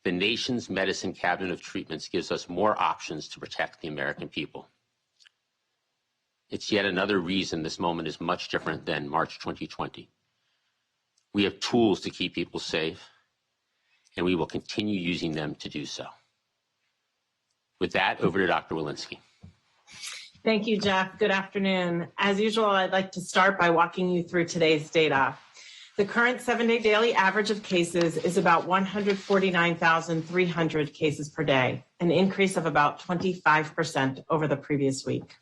The nation's medicine cabinet of treatments gives us more options to protect the American people. It's yet another reason this moment is much different than March 2020. We have tools to keep people safe, and we will continue using them to do so. With that, over to Dr. Walensky. Thank you, Jeff. Good afternoon. As usual, I'd like to start by walking you through today's data. The current 7-day daily average of cases is about 149,300 cases per day, an increase of about 25% over the previous week.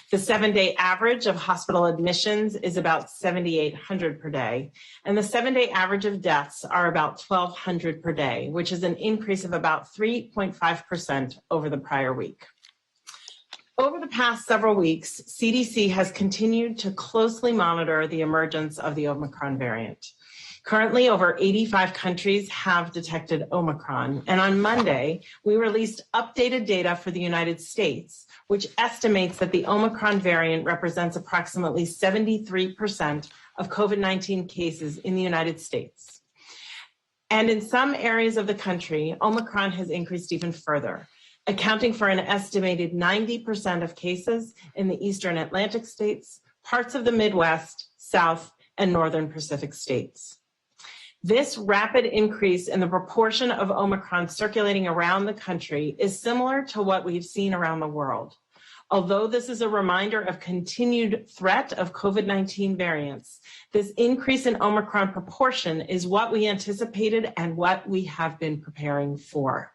The 7-day average of hospital admissions is about 7,800 per day, and the 7-day average of deaths are about 1,200 per day, which is an increase of about 3.5% over the prior week. Over the past several weeks, CDC has continued to closely monitor the emergence of the Omicron variant. Currently, over 85 countries have detected Omicron, and on Monday, we released updated data for the United States, which estimates that the Omicron variant represents approximately 73% of COVID-19 cases in the United States. And in some areas of the country, Omicron has increased even further, accounting for an estimated 90% of cases in the Eastern Atlantic states, parts of the Midwest, South, and Northern Pacific states. This rapid increase in the proportion of Omicron circulating around the country is similar to what we've seen around the world. Although this is a reminder of continued threat of COVID-19 variants, this increase in Omicron proportion is what we anticipated and what we have been preparing for.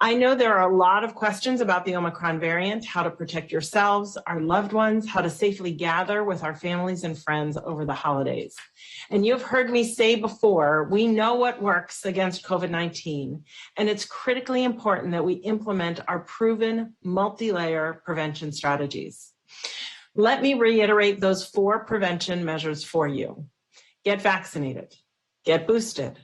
I know there are a lot of questions about the Omicron variant, how to protect yourselves, our loved ones, how to safely gather with our families and friends over the holidays. And you've heard me say before, we know what works against COVID-19, and it's critically important that we implement our proven multi-layer prevention strategies. Let me reiterate those 4 prevention measures for you. Get vaccinated, get boosted,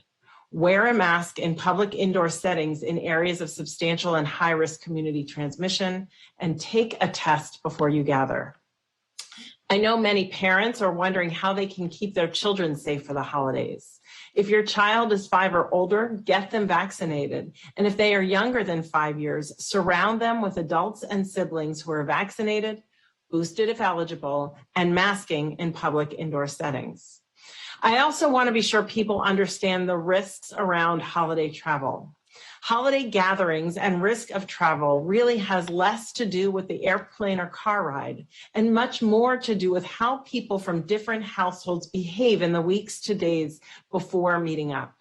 wear a mask in public indoor settings in areas of substantial and high-risk community transmission, and take a test before you gather. I know many parents are wondering how they can keep their children safe for the holidays. If your child is 5 or older, get them vaccinated. And if they are younger than 5 years, surround them with adults and siblings who are vaccinated, boosted if eligible, and masking in public indoor settings. I also want to be sure people understand the risks around holiday travel. Holiday gatherings and risk of travel really has less to do with the airplane or car ride and much more to do with how people from different households behave in the weeks to days before meeting up.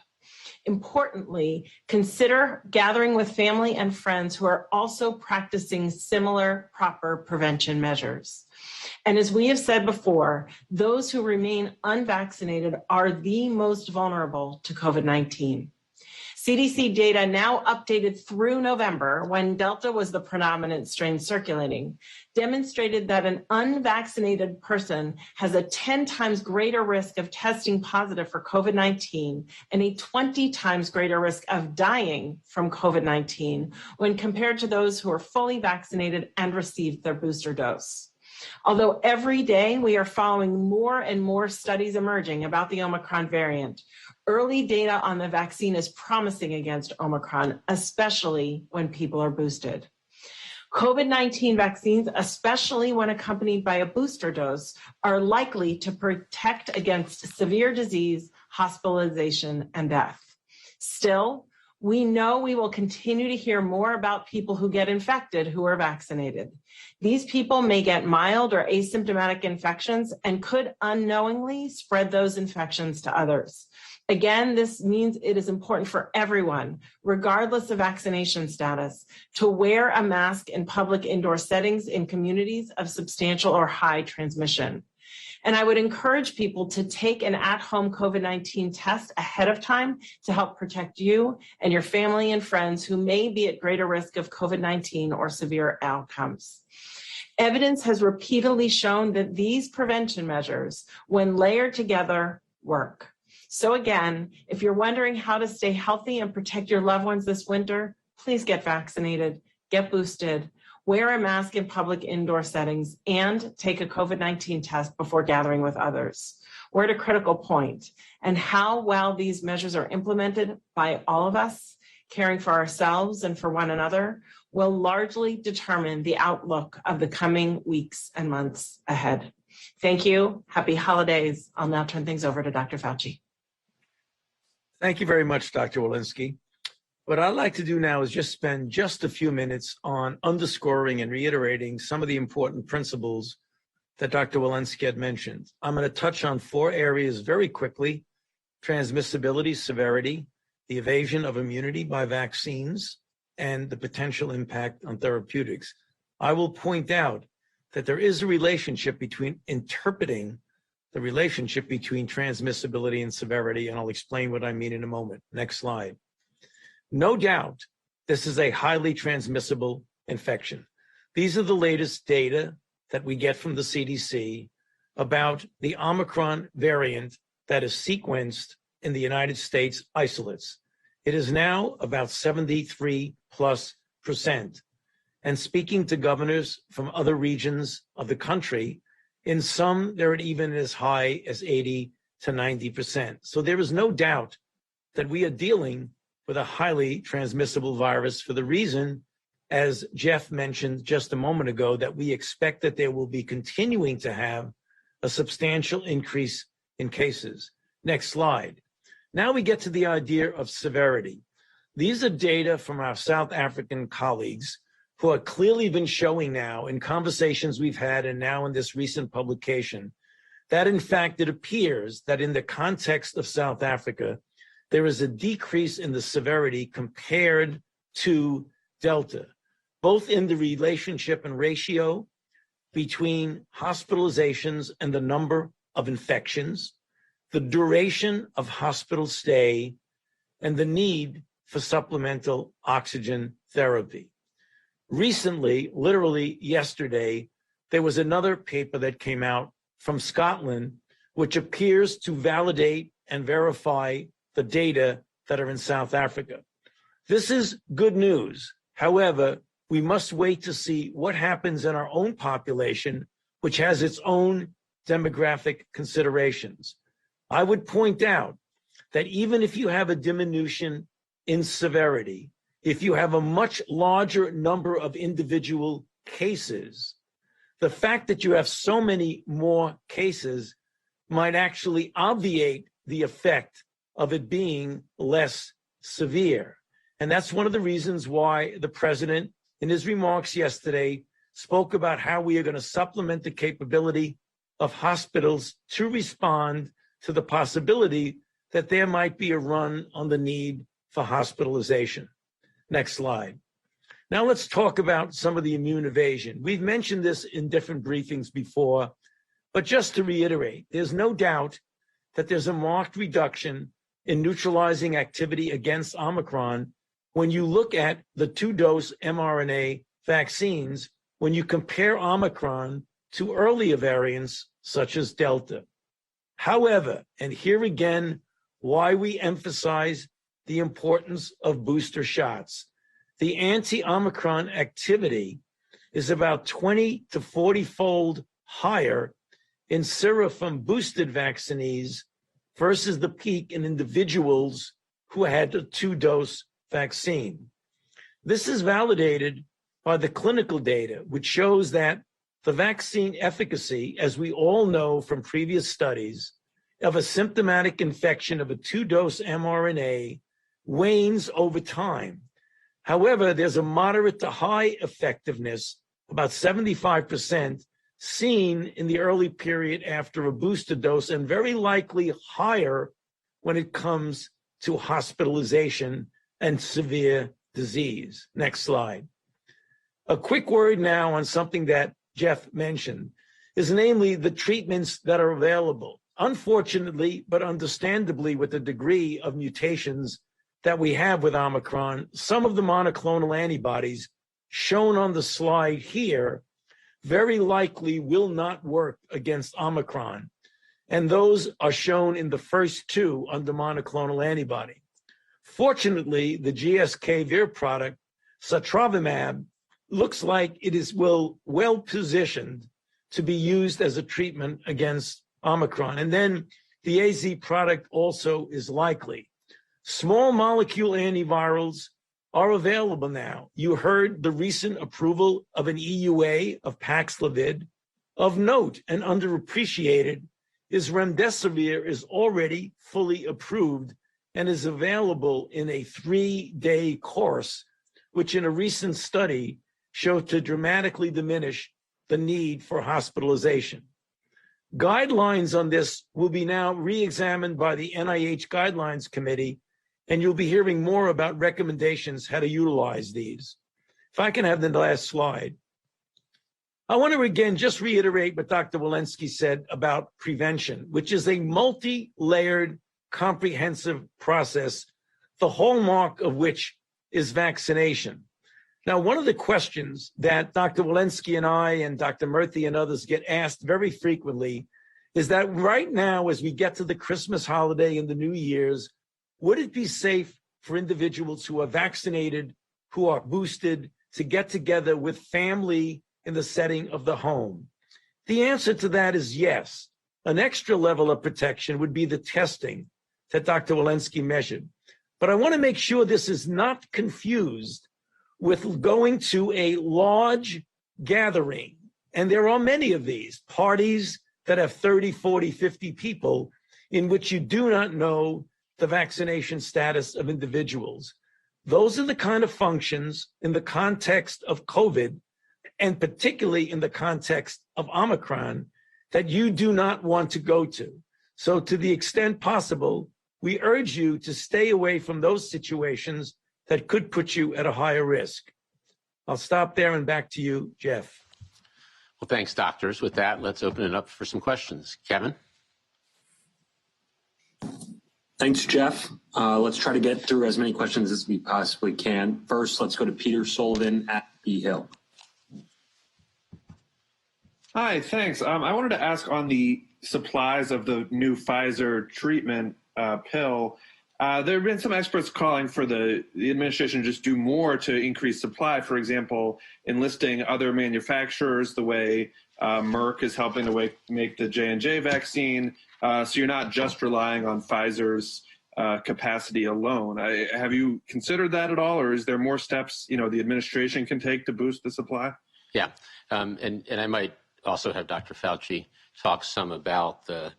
Importantly, consider gathering with family and friends who are also practicing similar proper prevention measures. And as we have said before, those who remain unvaccinated are the most vulnerable to COVID-19. CDC data now updated through November, when Delta was the predominant strain circulating, demonstrated that an unvaccinated person has a 10 times greater risk of testing positive for COVID-19 and a 20 times greater risk of dying from COVID-19 when compared to those who are fully vaccinated and received their booster dose. Although every day we are following more and more studies emerging about the Omicron variant, early data on the vaccine is promising against Omicron, especially when people are boosted. COVID-19 vaccines, especially when accompanied by a booster dose, are likely to protect against severe disease, hospitalization, and death. Still, we know we will continue to hear more about people who get infected who are vaccinated. These people may get mild or asymptomatic infections and could unknowingly spread those infections to others. Again, this means it is important for everyone, regardless of vaccination status, to wear a mask in public indoor settings in communities of substantial or high transmission. And I would encourage people to take an at-home COVID-19 test ahead of time to help protect you and your family and friends who may be at greater risk of COVID-19 or severe outcomes. Evidence has repeatedly shown that these prevention measures, when layered together, work. So again, if you're wondering how to stay healthy and protect your loved ones this winter, please get vaccinated, get boosted, wear a mask in public indoor settings, and take a COVID-19 test before gathering with others. We're at a critical point, and how well these measures are implemented by all of us, caring for ourselves and for one another, will largely determine the outlook of the coming weeks and months ahead. Thank you. Happy holidays. I'll now turn things over to Dr. Fauci. Thank you very much, Dr. Walensky. What I'd like to do now is just spend just a few minutes on underscoring and reiterating some of the important principles that Dr. Walensky had mentioned. I'm going to touch on 4 areas very quickly: transmissibility, severity, the evasion of immunity by vaccines, and the potential impact on therapeutics. I will point out that there is a relationship between interpreting the relationship between transmissibility and severity, and I'll explain what I mean in a moment. Next slide. No doubt, this is a highly transmissible infection. These are the latest data that we get from the CDC about the Omicron variant that is sequenced in the United States isolates. It is now about 73+%. And speaking to governors from other regions of the country, in some, they're even as high as 80 to 90%. So there is no doubt that we are dealing with a highly transmissible virus for the reason, as Jeff mentioned just a moment ago, that we expect that there will be continuing to have a substantial increase in cases. Next slide. Now we get to the idea of severity. These are data from our South African colleagues who have clearly been showing now in conversations we've had and now in this recent publication that in fact it appears that in the context of South Africa, there is a decrease in the severity compared to Delta, both in the relationship and ratio between hospitalizations and the number of infections, the duration of hospital stay, and the need for supplemental oxygen therapy. Recently, literally yesterday, there was another paper that came out from Scotland, which appears to validate and verify the data that are in South Africa. This is good news. However, we must wait to see what happens in our own population, which has its own demographic considerations. I would point out that even if you have a diminution in severity, if you have a much larger number of individual cases, the fact that you have so many more cases might actually obviate the effect of it being less severe. And that's one of the reasons why the president, in his remarks yesterday, spoke about how we are going to supplement the capability of hospitals to respond to the possibility that there might be a run on the need for hospitalization. Next slide. Now let's talk about some of the immune evasion. We've mentioned this in different briefings before, but just to reiterate, there's no doubt that there's a marked reduction in neutralizing activity against Omicron when you look at the 2-dose mRNA vaccines, when you compare Omicron to earlier variants such as Delta. However, and here again, why we emphasize the importance of booster shots. The anti-Omicron activity is about 20 to 40-fold higher in sera from boosted vaccinees versus the peak in individuals who had a 2-dose vaccine. This is validated by the clinical data, which shows that the vaccine efficacy, as we all know from previous studies, of a symptomatic infection of a 2-dose mRNA wanes over time. However, there's a moderate to high effectiveness, about 75%, seen in the early period after a booster dose, and very likely higher when it comes to hospitalization and severe disease. Next slide. A quick word now on something that Jeff mentioned, is namely the treatments that are available. Unfortunately, but understandably, with the degree of mutations that we have with Omicron, some of the monoclonal antibodies shown on the slide here very likely will not work against Omicron. And those are shown in the first 2 under monoclonal antibody. Fortunately, the GSK Vir product, sotrovimab, looks like it is well positioned to be used as a treatment against Omicron. And then the AZ product also is likely. Small molecule antivirals are available now. You heard the recent approval of an EUA of Paxlovid. Of note and underappreciated is remdesivir is already fully approved and is available in a 3-day course, which in a recent study showed to dramatically diminish the need for hospitalization. Guidelines on this will be now re-examined by the NIH Guidelines Committee, and you'll be hearing more about recommendations how to utilize these. If I can have the last slide. I want to again just reiterate what Dr. Walensky said about prevention, which is a multi-layered, comprehensive process, the hallmark of which is vaccination. Now, one of the questions that Dr. Walensky and I and Dr. Murthy and others get asked very frequently is that right now, as we get to the Christmas holiday and the New Year's, would it be safe for individuals who are vaccinated, who are boosted, to get together with family in the setting of the home? The answer to that is yes. An extra level of protection would be the testing that Dr. Walensky measured. But I want to make sure this is not confused with going to a large gathering. And there are many of these parties that have 30, 40, 50 people in which you do not know the vaccination status of individuals. Those are the kind of functions in the context of COVID, and particularly in the context of Omicron, that you do not want to go to. So to the extent possible, we urge you to stay away from those situations that could put you at a higher risk. I'll stop there and back to you, Jeff. Well, thanks, doctors. With that, let's open it up for some questions. Kevin? Thanks, Jeff. Let's try to get through as many questions as we possibly can. First, let's go to Peter Sullivan at B. Hill. Hi, thanks. I wanted to ask on the supplies of the new Pfizer treatment pill. There have been some experts calling for the administration to just do more to increase supply. For example, enlisting other manufacturers the way Merck is helping to make the J&J vaccine. So you're not just relying on Pfizer's capacity alone. Have you considered that at all, or is there more steps the administration can take to boost the supply? Yeah, and I might also have Dr. Fauci talk some about the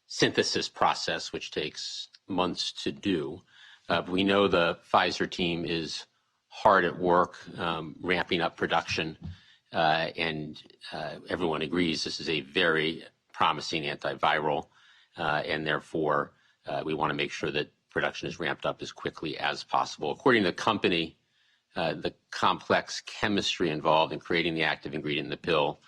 synthesis process, which takes months to do. We know the Pfizer team is hard at work ramping up production, and everyone agrees this is a very promising antiviral, and therefore we want to make sure that production is ramped up as quickly as possible. According to the company, the complex chemistry involved in creating the active ingredient in the pill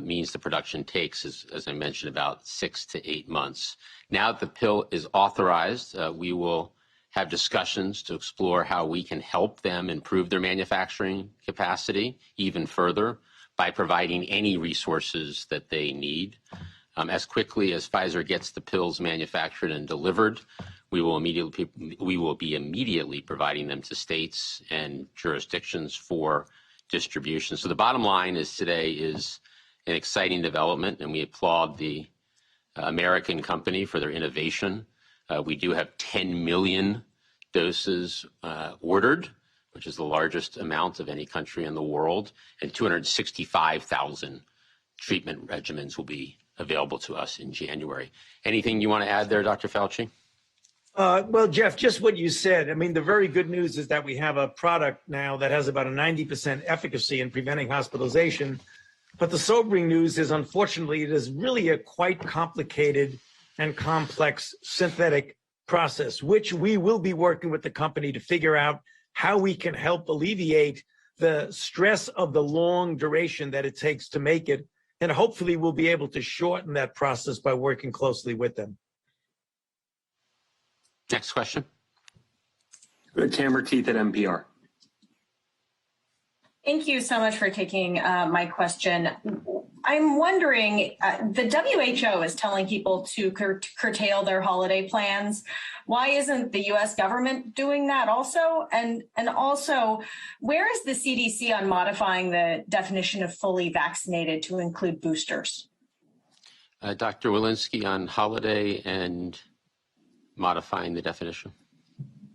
means the production takes, as I mentioned, about 6 to 8 months. Now that the pill is authorized, we will have discussions to explore how we can help them improve their manufacturing capacity even further by providing any resources that they need. As quickly as Pfizer gets the pills manufactured and delivered, we will be immediately providing them to states and jurisdictions for distribution. So the bottom line is today is an exciting development, and we applaud the American company for their innovation. We do have 10 million doses ordered, which is the largest amount of any country in the world, and 265,000 treatment regimens will be available to us in January. Anything you want to add there, Dr. Fauci? Well, Jeff, just what you said. I mean, the very good news is that we have a product now that has about a 90% efficacy in preventing hospitalization. But the sobering news is, unfortunately, it is really a quite complicated and complex synthetic process, which we will be working with the company to figure out how we can help alleviate the stress of the long duration that it takes to make it. And hopefully we'll be able to shorten that process by working closely with them. Next question. Go to Tamara Keith at NPR. Thank you so much for taking my question. I'm wondering, the WHO is telling people to curtail their holiday plans. Why isn't the U.S. government doing that also? And also, where is the CDC on modifying the definition of fully vaccinated to include boosters? Dr. Walensky on holiday and modifying the definition.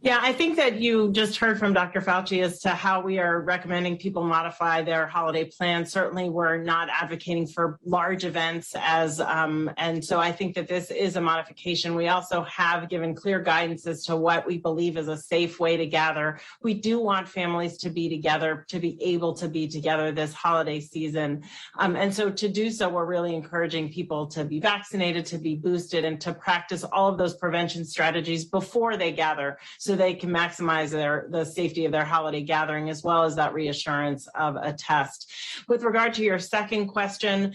Yeah, I think that you just heard from Dr. Fauci as to how we are recommending people modify their holiday plans. Certainly, we're not advocating for large events and so I think that this is a modification. We also have given clear guidance as to what we believe is a safe way to gather. We do want families to be together, to be able to be together this holiday season. And so to do so, we're really encouraging people to be vaccinated, to be boosted, and to practice all of those prevention strategies before they gather, so they can maximize the safety of their holiday gathering, as well as that reassurance of a test. With regard to your second question,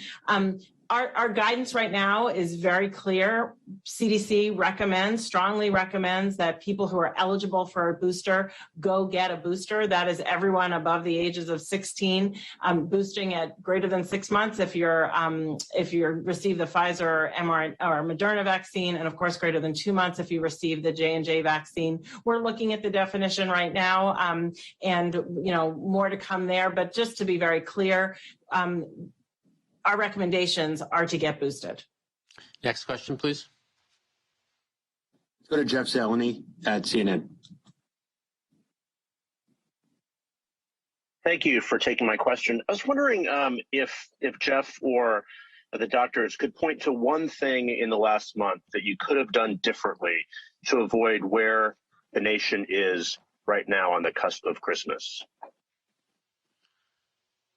our guidance right now is very clear. CDC strongly recommends that people who are eligible for a booster go get a booster. That is everyone above the ages of 16, boosting at greater than 6 months if you receive the Pfizer or Moderna vaccine, and of course greater than 2 months if you receive the J&J vaccine. We're looking at the definition right now, and more to come there. But just to be very clear, our recommendations are to get boosted. Next question, please. Let's go to Jeff Zeleny at CNN. Thank you for taking my question. I was wondering if Jeff or the doctors could point to one thing in the last month that you could have done differently to avoid where the nation is right now on the cusp of Christmas.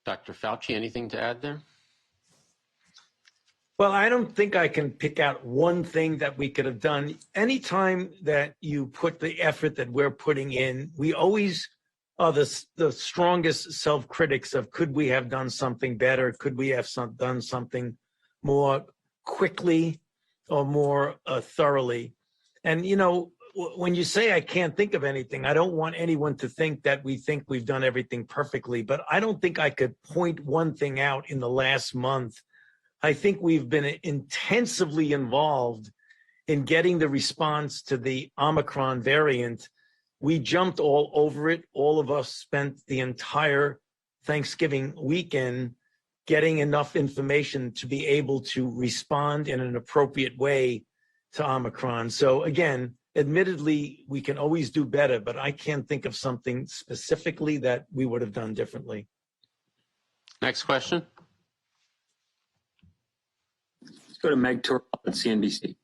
Dr. Fauci, anything to add there? Well, I don't think I can pick out one thing that we could have done. Anytime that you put the effort that we're putting in, we always are the strongest self-critics of could we have done something better? Could we have done something more quickly or more thoroughly? And, when you say I can't think of anything, I don't want anyone to think that we think we've done everything perfectly, but I don't think I could point one thing out in the last month. I think we've been intensively involved in getting the response to the Omicron variant. We jumped all over it. All of us spent the entire Thanksgiving weekend getting enough information to be able to respond in an appropriate way to Omicron. So again, admittedly, we can always do better, but I can't think of something specifically that we would have done differently. Next question. Let's go to Meg Turrell at CNBC.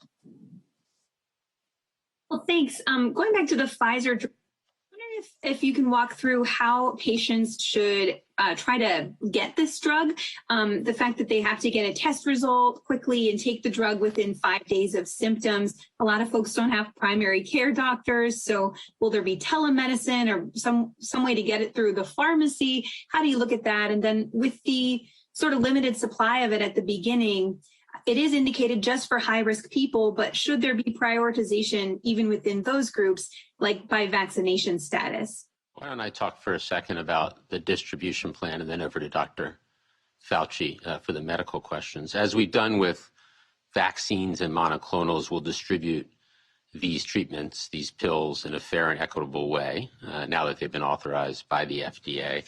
Well, thanks. Going back to the Pfizer, I wonder if you can walk through how patients should try to get this drug. The fact that they have to get a test result quickly and take the drug within 5 days of symptoms. A lot of folks don't have primary care doctors. So will there be telemedicine or some way to get it through the pharmacy? How do you look at that? And then with the sort of limited supply of it at the beginning, it is indicated just for high-risk people, but should there be prioritization even within those groups, like by vaccination status? Why don't I talk for a second about the distribution plan and then over to Dr. Fauci for the medical questions. As we've done with vaccines and monoclonals, we'll distribute these treatments, these pills, in a fair and equitable way now that they've been authorized by the FDA.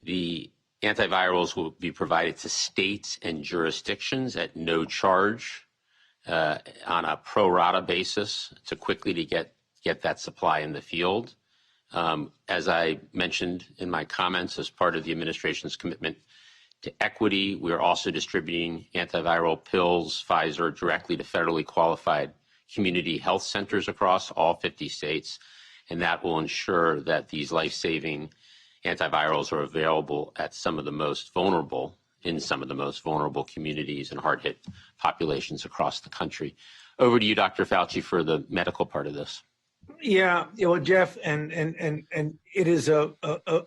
The antivirals will be provided to states and jurisdictions at no charge on a pro rata basis to quickly to get that supply in the field. As I mentioned in my comments, as part of the administration's commitment to equity, we're also distributing antiviral pills, Pfizer, directly to federally qualified community health centers across all 50 states, and that will ensure that these life-saving antivirals are available at some of the most vulnerable communities and hard-hit populations across the country. Over to you, Dr. Fauci, for the medical part of this. Yeah, Jeff, and it is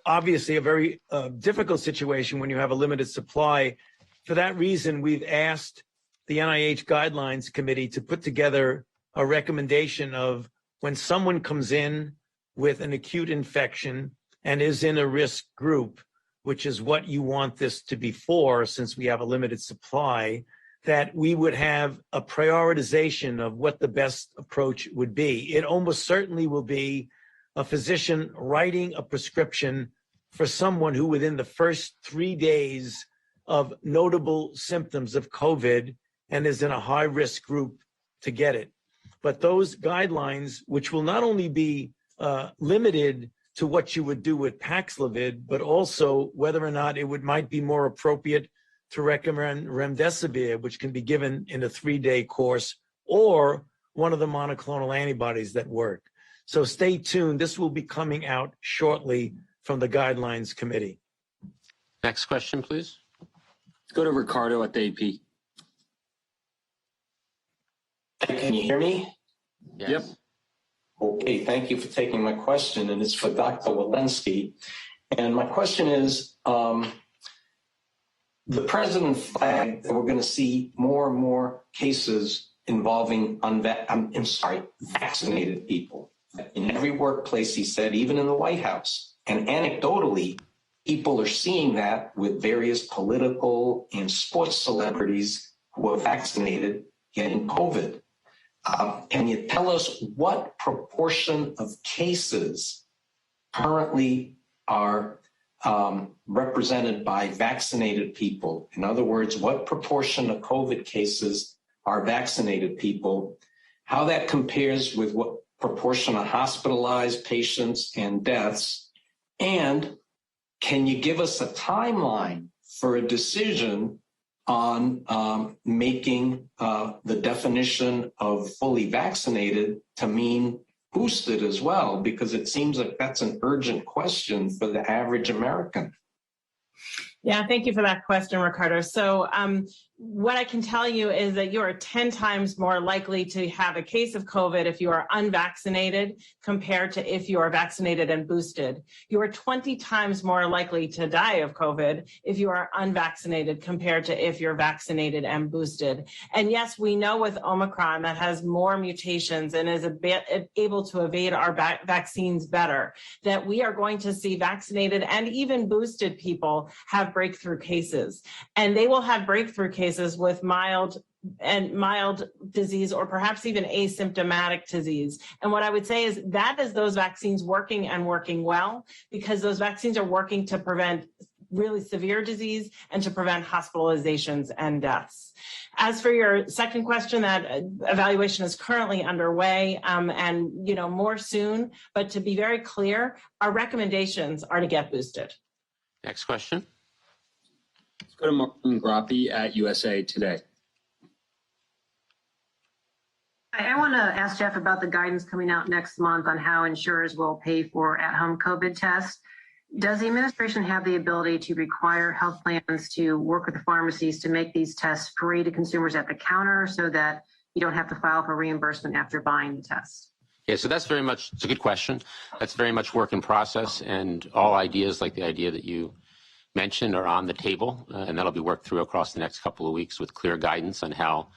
obviously a very difficult situation when you have a limited supply. For that reason, we've asked the NIH Guidelines Committee to put together a recommendation of when someone comes in with an acute infection and is in a risk group, which is what you want this to be for, since we have a limited supply, that we would have a prioritization of what the best approach would be. It almost certainly will be a physician writing a prescription for someone who within the first 3 days of notable symptoms of COVID and is in a high-risk group to get it. But those guidelines, which will not only be limited to what you would do with Paxlovid, but also whether or not it might be more appropriate to recommend remdesivir, which can be given in a 3-day course, or one of the monoclonal antibodies that work. So stay tuned. This will be coming out shortly from the Guidelines Committee. Next question, please. Let's go to Ricardo at the AP. Can you hear me? Yes. Yep. Okay, thank you for taking my question, and it's for Dr. Walensky. And my question is, the president flagged that we're going to see more and more cases involving vaccinated people. In every workplace, he said, even in the White House. And anecdotally, people are seeing that with various political and sports celebrities who are vaccinated getting COVID. Can you tell us what proportion of cases currently are represented by vaccinated people? In other words, what proportion of COVID cases are vaccinated people? How that compares with what proportion of hospitalized patients and deaths? And can you give us a timeline for a decision on making the definition of fully vaccinated to mean boosted as well? Because it seems like that's an urgent question for the average American. Yeah, thank you for that question, Ricardo. So what I can tell you is that you are 10 times more likely to have a case of COVID if you are unvaccinated compared to if you are vaccinated and boosted. You are 20 times more likely to die of COVID if you are unvaccinated compared to if you're vaccinated and boosted. And yes, we know with Omicron that has more mutations and is able to evade our vaccines better, that we are going to see vaccinated and even boosted people have breakthrough cases. And they will have breakthrough cases with mild disease or perhaps even asymptomatic disease. And what I would say is that is those vaccines working and working well, because those vaccines are working to prevent really severe disease and to prevent hospitalizations and deaths. As for your second question, that evaluation is currently underway and more soon. But to be very clear, our recommendations are to get boosted. Next question. Let's go to Martin Grappi at USA Today. I want to ask Jeff about the guidance coming out next month on how insurers will pay for at-home COVID tests. Does the administration have the ability to require health plans to work with the pharmacies to make these tests free to consumers at the counter so that you don't have to file for reimbursement after buying the test? Yeah, so it's a good question. That's very much work in process, and all ideas like the idea that you mentioned are on the table, and that'll be worked through across the next couple of weeks with clear guidance on how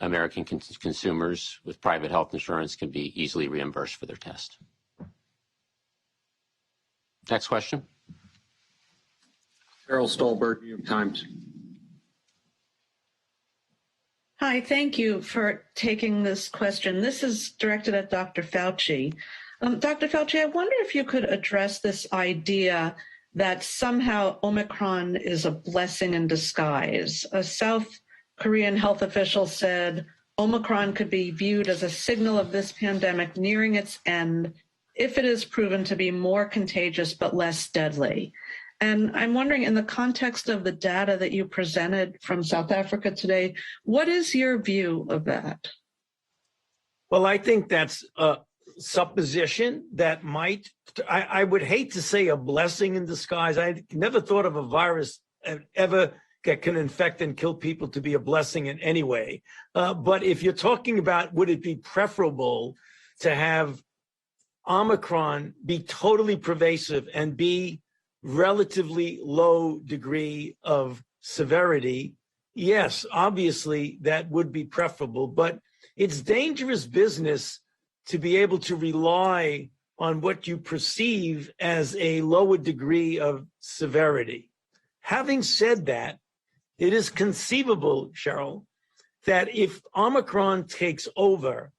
American consumers with private health insurance can be easily reimbursed for their test. Next question. Carol Stolberg, New York Times. Hi, thank you for taking this question. This is directed at Dr. Fauci. Dr. Fauci, I wonder if you could address this idea that somehow Omicron is a blessing in disguise. A South Korean health official said Omicron could be viewed as a signal of this pandemic nearing its end if it is proven to be more contagious but less deadly. And I'm wondering, in the context of the data that you presented from South Africa today, what is your view of that? Well, I think that's a supposition that might, I would hate to say a blessing in disguise. I never thought of a virus ever that can infect and kill people to be a blessing in any way. But if you're talking about, would it be preferable to have Omicron be totally pervasive and be relatively low degree of severity? Yes, obviously that would be preferable, but it's dangerous business to be able to rely on what you perceive as a lower degree of severity. Having said that, it is conceivable, Cheryl, that if Omicron takes over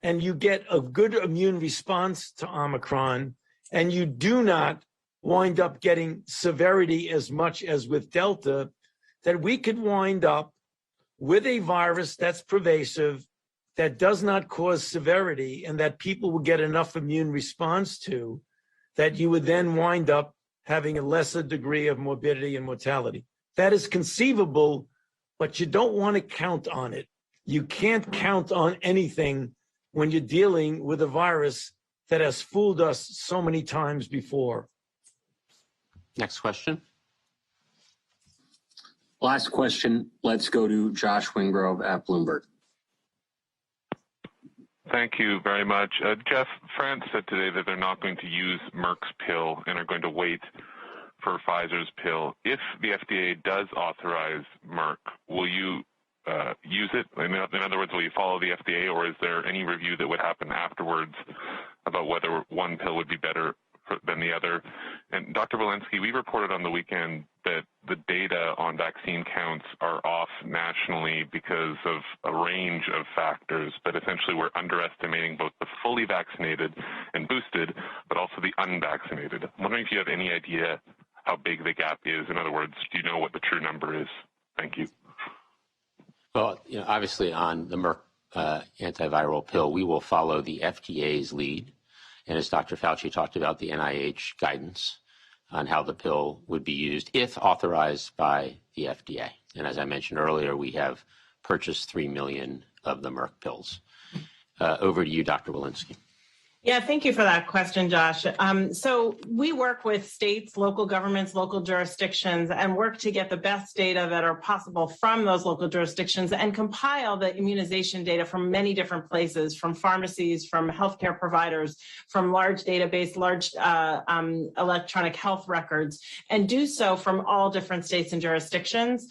and you get a good immune response to Omicron and you do not wind up getting severity as much as with Delta, that we could wind up with a virus that's pervasive, that does not cause severity, and that people will get enough immune response to, that you would then wind up having a lesser degree of morbidity and mortality. That is conceivable, but you don't want to count on it. You can't count on anything when you're dealing with a virus that has fooled us so many times before. Next question. Last question. Let's go to Josh Wingrove at Bloomberg. Thank you very much. Jeff, France said today that they're not going to use Merck's pill and are going to wait for Pfizer's pill. If the FDA does authorize Merck, will you use it? In other words, will you follow the FDA, or is there any review that would happen afterwards about whether one pill would be better than the other? And Dr. Walensky, we reported on the weekend that the data on vaccine counts are off nationally because of a range of factors, but essentially we're underestimating both the fully vaccinated and boosted, but also the unvaccinated. I'm wondering if you have any idea how big the gap is. In other words, do you know what the true number is? Thank you. Well, obviously on the Merck antiviral pill, we will follow the FDA's lead. And as Dr. Fauci talked about, the NIH guidance on how the pill would be used if authorized by the FDA. And as I mentioned earlier, we have purchased 3 million of the Merck pills. Over to you, Dr. Walensky. Yeah, thank you for that question, Josh. So we work with states, local governments, local jurisdictions, and work to get the best data that are possible from those local jurisdictions and compile the immunization data from many different places, from pharmacies, from healthcare providers, from large database, large electronic health records, and do so from all different states and jurisdictions.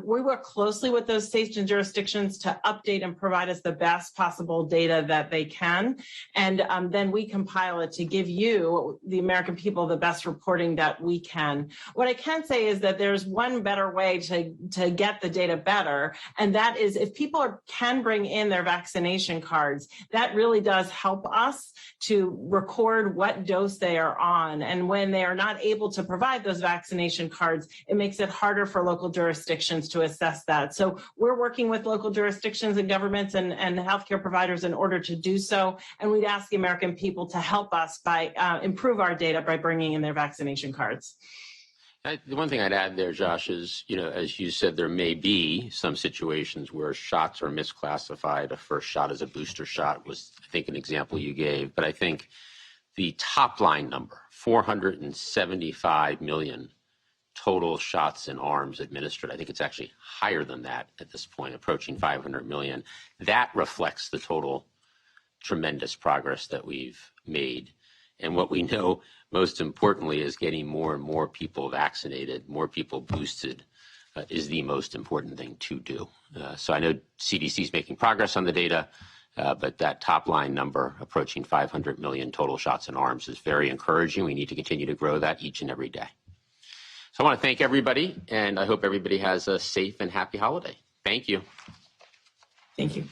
We work closely with those states and jurisdictions to update and provide us the best possible data that they can. And then we compile it to give you, the American people, the best reporting that we can. What I can say is that there's one better way to get the data better, and that is if people can bring in their vaccination cards, that really does help us to record what dose they are on. And when they are not able to provide those vaccination cards, it makes it harder for local jurisdictions to assess that. So we're working with local jurisdictions and governments and healthcare providers in order to do so. And we'd ask the American people to help us by improve our data by bringing in their vaccination cards. The one thing I'd add there, Josh, is, as you said, there may be some situations where shots are misclassified. A first shot as a booster shot was, I think, an example you gave. But I think the top line number, 475 million total shots in arms administered, I think it's actually higher than that at this point, approaching 500 million. That reflects the total tremendous progress that we've made. And what we know most importantly is getting more and more people vaccinated, more people boosted is the most important thing to do. So I know CDC is making progress on the data, but that top line number approaching 500 million total shots in arms is very encouraging. We need to continue to grow that each and every day. So I want to thank everybody, and I hope everybody has a safe and happy holiday. Thank you. Thank you.